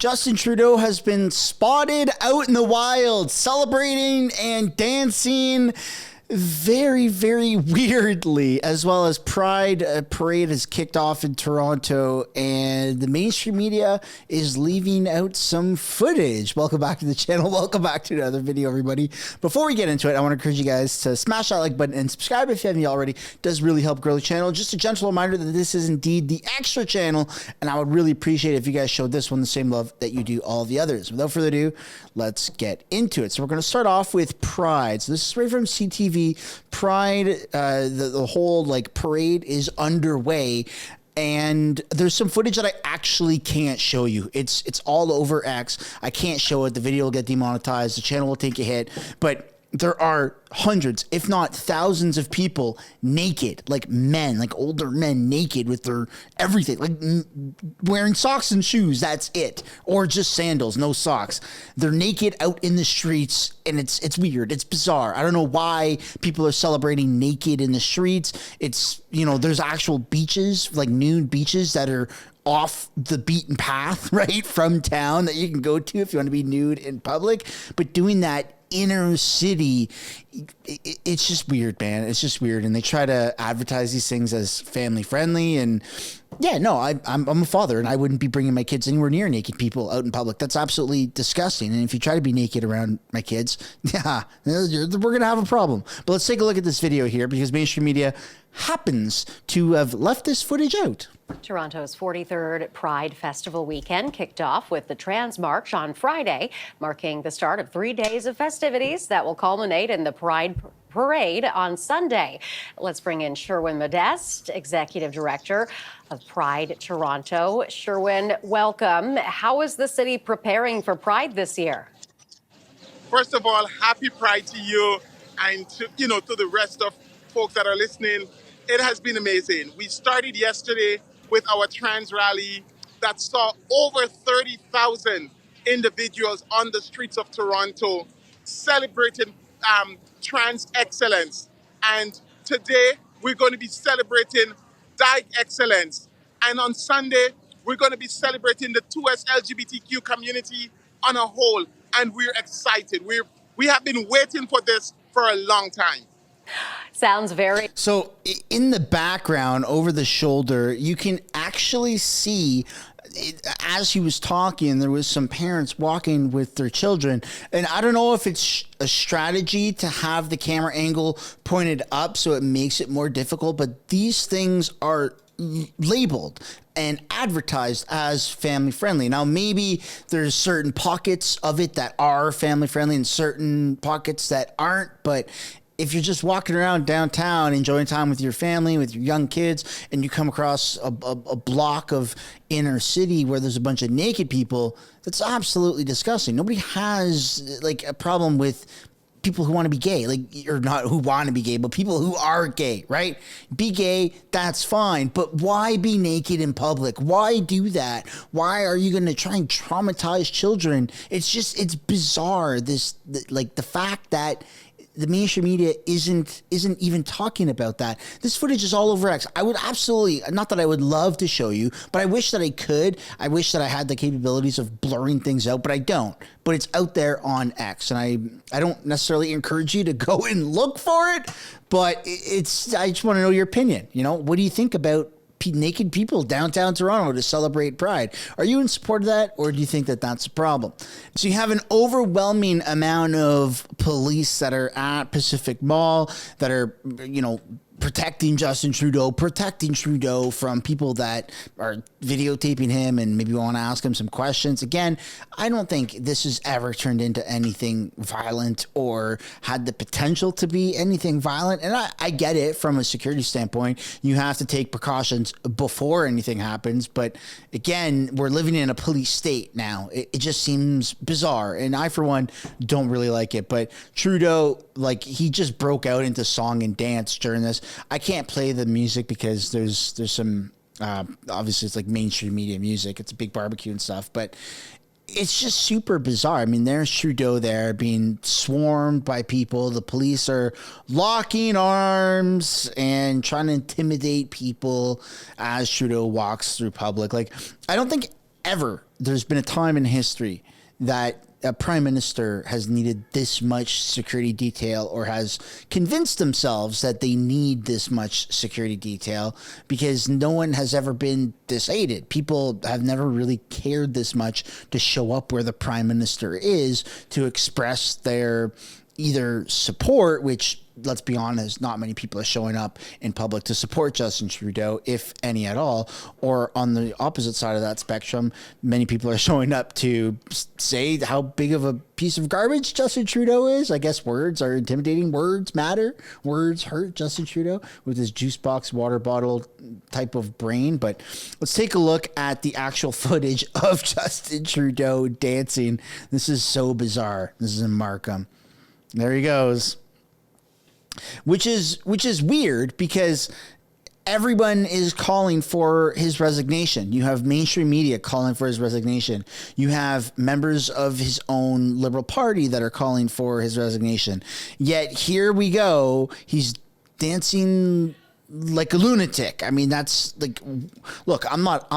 Justin Trudeau has been spotted out in the wild, celebrating and dancing very, very weirdly, as well as Pride parade has kicked off in Toronto, and the mainstream media is leaving out some footage. Welcome back to the channel. Welcome back to another video, everybody. Before we get into it, I want to encourage you guys to smash that like button and subscribe if you haven't already. It does really help grow the channel. Just a gentle reminder that this is indeed the extra channel, and I would really appreciate it if you guys showed this one the same love that you do all the others. Without further ado, let's get into it. So we're going to start off with Pride. So this is right from CTV. Pride, the whole like parade is underway, and there's some footage that I actually can't show you. It's all over X. I can't show it. The video will get demonetized. The channel will take a hit, but there are hundreds, if not thousands of people naked, like men, like older men naked with their everything, like wearing socks and shoes. That's it. Or just sandals, no socks. They're naked out in the streets, and it's weird. It's bizarre. I don't know why people are celebrating naked in the streets. It's, you know, there's actual beaches, like nude beaches that are off the beaten path, right, from town that you can go to if you want to be nude in public. But doing that inner city, it's just weird, man. It's just weird. And they try to advertise these things as family friendly. And yeah, no, I'm a father, and I wouldn't be bringing my kids anywhere near naked people out in public. That's absolutely disgusting. And if you try to be naked around my kids, yeah, we're going to have a problem. But let's take a look at this video here, because mainstream media happens to have left this footage out. Toronto's 43rd Pride Festival weekend kicked off with the Trans March on Friday, marking the start of 3 days of festivities that will culminate in the Pride Parade on Sunday. Let's bring in Sherwin Modeste, Executive Director of Pride Toronto. Sherwin, welcome. How is the city preparing for Pride this year? First of all, happy Pride to you and to the rest of folks that are listening. It has been amazing. We started yesterday with our trans rally that saw over 30,000 individuals on the streets of Toronto celebrating trans excellence. And today we're going to be celebrating Dyke excellence. And on Sunday, we're going to be celebrating the 2S LGBTQ community on a whole. And we're excited. We have been waiting for this for a long time. Sounds very... So in the background, over the shoulder, you can actually see, as he was talking, there was some parents walking with their children. And I don't know if it's a strategy to have the camera angle pointed up so it makes it more difficult, but these things are labeled and advertised as family friendly. Now, maybe there's certain pockets of it that are family friendly and certain pockets that aren't, but if you're just walking around downtown enjoying time with your family, with your young kids, and you come across a block of inner city where there's a bunch of naked people, that's absolutely disgusting. Nobody has like a problem with people who want to be gay, like, or not who want to be gay, but people who are gay, right? Be gay, that's fine. But why be naked in public? Why do that? Why are you going to try and traumatize children? It's bizarre. Like the fact that the mainstream media isn't even talking about that. This footage is all over X. I would absolutely, not that I would love to show you, but I wish that I could. I wish that I had the capabilities of blurring things out, but I don't. But it's out there on X, and I don't necessarily encourage you to go and look for it, but I just want to know your opinion. You know, what do you think about naked people downtown Toronto to celebrate Pride? Are you in support of that, or do you think that that's a problem? So you have an overwhelming amount of police that are at Pacific Mall that are, you know, protecting Justin Trudeau, protecting Trudeau from people that are videotaping him and maybe want to ask him some questions. Again, I don't think this has ever turned into anything violent or had the potential to be anything violent. And I get it from a security standpoint. You have to take precautions before anything happens. But again, we're living in a police state now. It just seems bizarre. And I, for one, don't really like it. But Trudeau, like, he just broke out into song and dance during this. I can't play the music because there's some obviously it's like mainstream media music. It's a big barbecue and stuff, but it's just super bizarre. I mean, there's Trudeau there being swarmed by people. The police are locking arms and trying to intimidate people as Trudeau walks through public. Like, I don't think ever there's been a time in history that a prime minister has needed this much security detail or has convinced themselves that they need this much security detail because no one has ever been this aided. People have never really cared this much to show up where the prime minister is to express their either support, which, let's be honest, not many people are showing up in public to support Justin Trudeau, if any at all, or on the opposite side of that spectrum, many people are showing up to say how big of a piece of garbage Justin Trudeau is. I guess words are intimidating. Words matter. Words hurt Justin Trudeau with his juice box, water bottle type of brain. But let's take a look at the actual footage of Justin Trudeau dancing. This is so bizarre. This is in Markham. There he goes. Which is weird because everyone is calling for his resignation. You have mainstream media calling for his resignation. You have members of his own Liberal Party that are calling for his resignation. Yet here we go. He's dancing like a lunatic. I mean, that's like, look, I'm not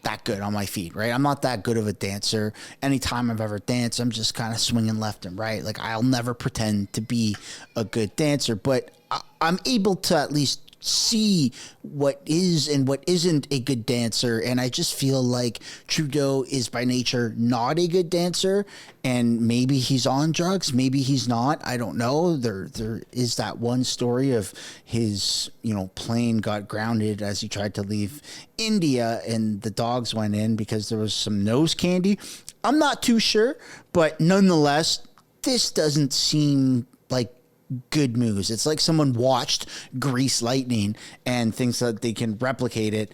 that good on my feet, right? I'm not that good of a dancer. Anytime I've ever danced, I'm just kind of swinging left and right. Like, I'll never pretend to be a good dancer, but I'm able to at least see what is and what isn't a good dancer. And I just feel like Trudeau is by nature not a good dancer, and maybe he's on drugs, maybe he's not. I don't know. There is that one story of his, plane got grounded as he tried to leave India and the dogs went in because there was some nose candy. I'm not too sure, but nonetheless, this doesn't seem like good moves. It's like someone watched Grease Lightning and thinks that they can replicate it,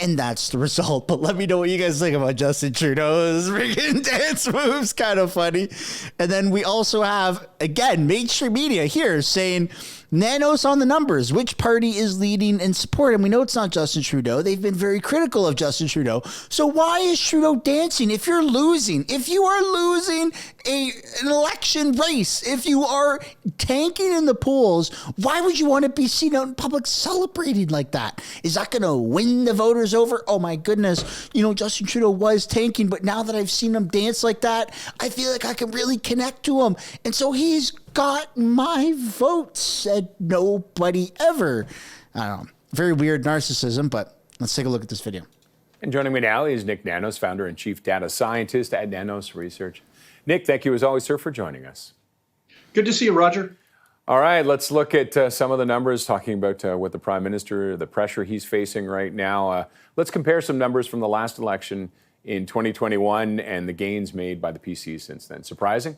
and that's the result. But let me know what you guys think about Justin Trudeau's freaking dance moves. Kind of funny. And then we also have, again, mainstream media here saying Nanos on the numbers. Which party is leading in support? And we know it's not Justin Trudeau. They've been very critical of Justin Trudeau. So why is Trudeau dancing? If you are losing an election race, if you are tanking in the polls, why would you want to be seen out in public celebrating like that? Is that going to win the voters over? Oh my goodness. Justin Trudeau was tanking, but now that I've seen him dance like that, I feel like I can really connect to him. And so he's got my vote, said nobody ever. I don't know. Very weird narcissism, but let's take a look at this video. And joining me now is Nick Nanos, founder and chief data scientist at Nanos Research. Nick, thank you as always, sir, for joining us. Good to see you, Roger. All right, let's look at some of the numbers, talking about what the Prime Minister, the pressure he's facing right now. Let's compare some numbers from the last election in 2021 and the gains made by the PC since then. Surprising?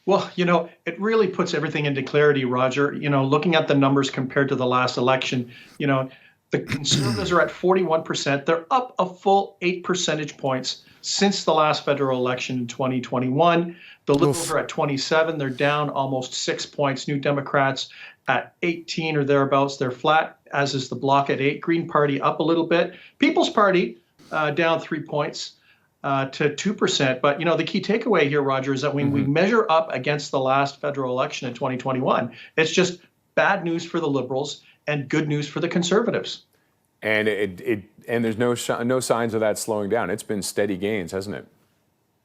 Well, it really puts everything into clarity, Roger. Looking at the numbers compared to the last election, the Conservatives are at 41%. They're up a full 8 percentage points since the last federal election in 2021. The Liberals are at 27. They're down almost 6 points. New Democrats at 18 or thereabouts. They're flat, as is the Bloc at 8. Green Party up a little bit. People's Party down 3 points. To 2%. But, the key takeaway here, Roger, is that when we measure up against the last federal election in 2021, it's just bad news for the Liberals and good news for the Conservatives. And and there's no signs of that slowing down. It's been steady gains, hasn't it?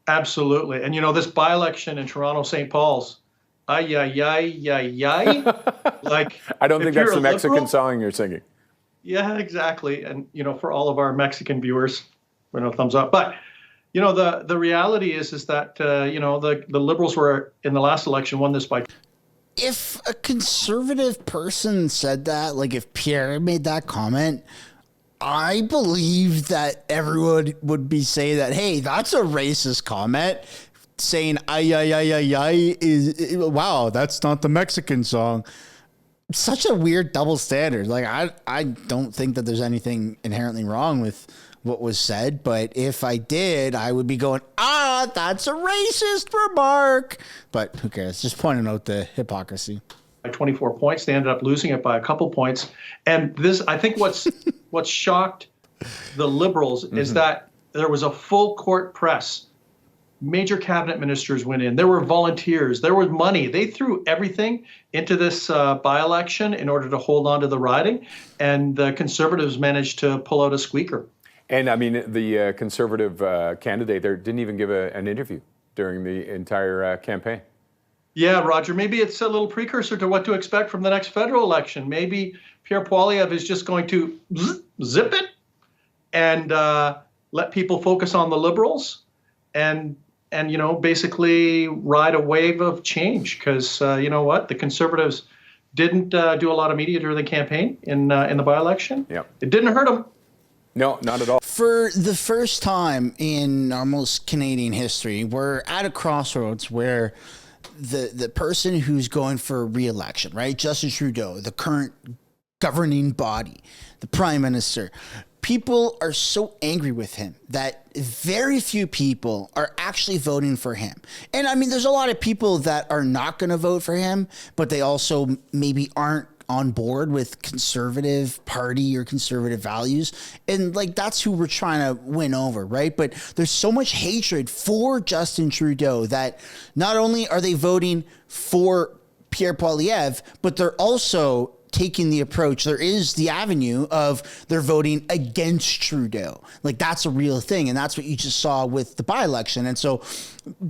Absolutely. And, this by-election in Toronto, St. Paul's, ay, ay, ay, ay, ay. Like, I don't think that's the Mexican song you're singing. Yeah, exactly. And, for all of our Mexican viewers, thumbs up. But, the reality is that, the Liberals were, in the last election, won this by. If a conservative person said that, like if Pierre made that comment, I believe that everyone would be saying that, hey, that's a racist comment. Saying, ay, ay, ay, ay, ay, wow, that's not the Mexican song. Such a weird double standard. Like, I don't think that there's anything inherently wrong with what was said, but if I did, I would be going, that's a racist remark. But who cares? Just pointing out the hypocrisy. By 24 points, they ended up losing it by a couple points. And this, I think what's shocked the Liberals is that there was a full court press. Major cabinet ministers went in. There were volunteers. There was money. They threw everything into this by-election in order to hold on to the riding. And the Conservatives managed to pull out a squeaker. And I mean, the Conservative candidate there didn't even give an interview during the entire campaign. Yeah, Roger, maybe it's a little precursor to what to expect from the next federal election. Maybe Pierre Poilievre is just going to zip it and let people focus on the Liberals and basically ride a wave of change. Because you know what? The Conservatives didn't do a lot of media during the campaign in the by-election. Yeah. It didn't hurt them. No, not at all. For the first time in almost Canadian history, we're at a crossroads where the person who's going for re-election, right? Justin Trudeau, the current governing body, the prime minister, people are so angry with him that very few people are actually voting for him. And I mean, there's a lot of people that are not going to vote for him, but they also maybe aren't on board with conservative party or conservative values. And like, that's who we're trying to win over, right? But there's so much hatred for Justin Trudeau that not only are they voting for Pierre Poilievre, but they're also taking the approach, there is the avenue of they're voting against Trudeau. Like, that's a real thing. And that's what you just saw with the by-election. And so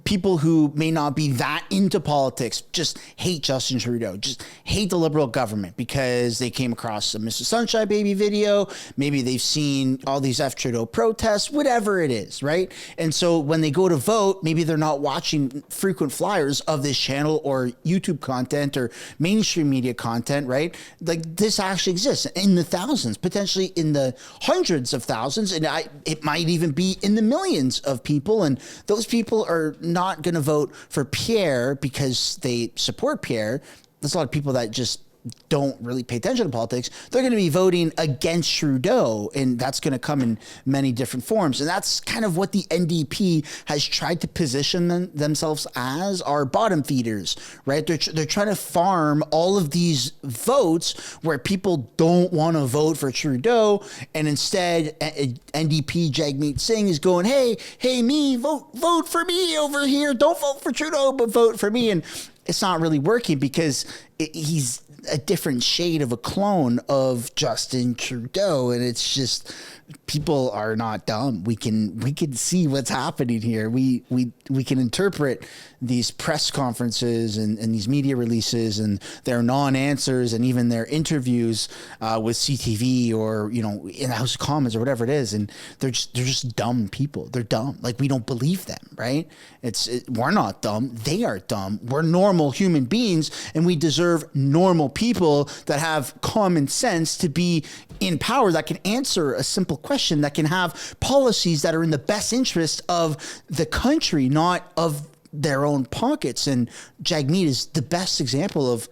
people who may not be that into politics just hate Justin Trudeau, just hate the Liberal government because they came across a Mr. Sunshine Baby video. Maybe they've seen all these F Trudeau protests, whatever it is, right? And so when they go to vote, maybe they're not watching frequent flyers of this channel or YouTube content or mainstream media content, right? Like, this actually exists in the thousands, potentially in the hundreds of thousands, and it might even be in the millions of people. And those people are not going to vote for Pierre because they support Pierre. There's a lot of people that just don't really pay attention to politics. They're going to be voting against Trudeau, and that's going to come in many different forms. And that's kind of what the NDP has tried to position themselves as, are bottom feeders, right? They're trying to farm all of these votes where people don't want to vote for Trudeau, and instead NDP Jagmeet Singh is going, hey, me, vote for me over here. Don't vote for Trudeau, but vote for me. And it's not really working because he's a different shade of a clone of Justin Trudeau, and it's just, people are not dumb. We can see what's happening here. We can interpret these press conferences and these media releases and their non-answers and even their interviews with CTV or in the House of Commons or whatever it is, and they're just dumb people. They're dumb. Like, we don't believe them, right? We're not dumb. They are dumb. We're normal human beings, and we deserve normal people that have common sense to be in power, that can answer a simple question, that can have policies that are in the best interest of the country, not of their own pockets. And Jagmeet is the best example of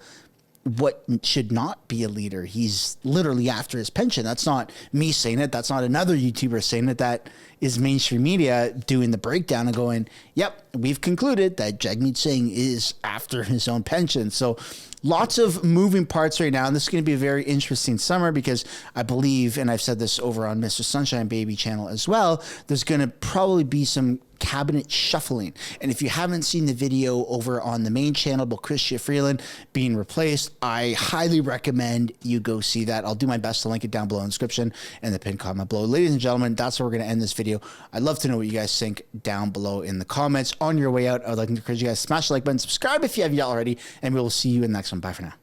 what should not be a leader. He's literally after his pension. That's not me saying it. That's not another YouTuber saying it. That is mainstream media doing the breakdown and going, yep, we've concluded that Jagmeet Singh is after his own pension. So lots of moving parts right now. And this is going to be a very interesting summer because I believe, and I've said this over on Mr. Sunshine Baby channel as well, there's going to probably be some cabinet shuffling. And if you haven't seen the video over on the main channel about Crystia Freeland being replaced, I highly recommend you go see that. I'll do my best to link it down below in the description and the pinned comment below. Ladies and gentlemen, that's where we're going to end this video. I'd love to know what you guys think down below in the comments. On your way out, I would like to encourage you guys to smash the like button, subscribe if you haven't yet already, and we will see you in the next one. Bye for now.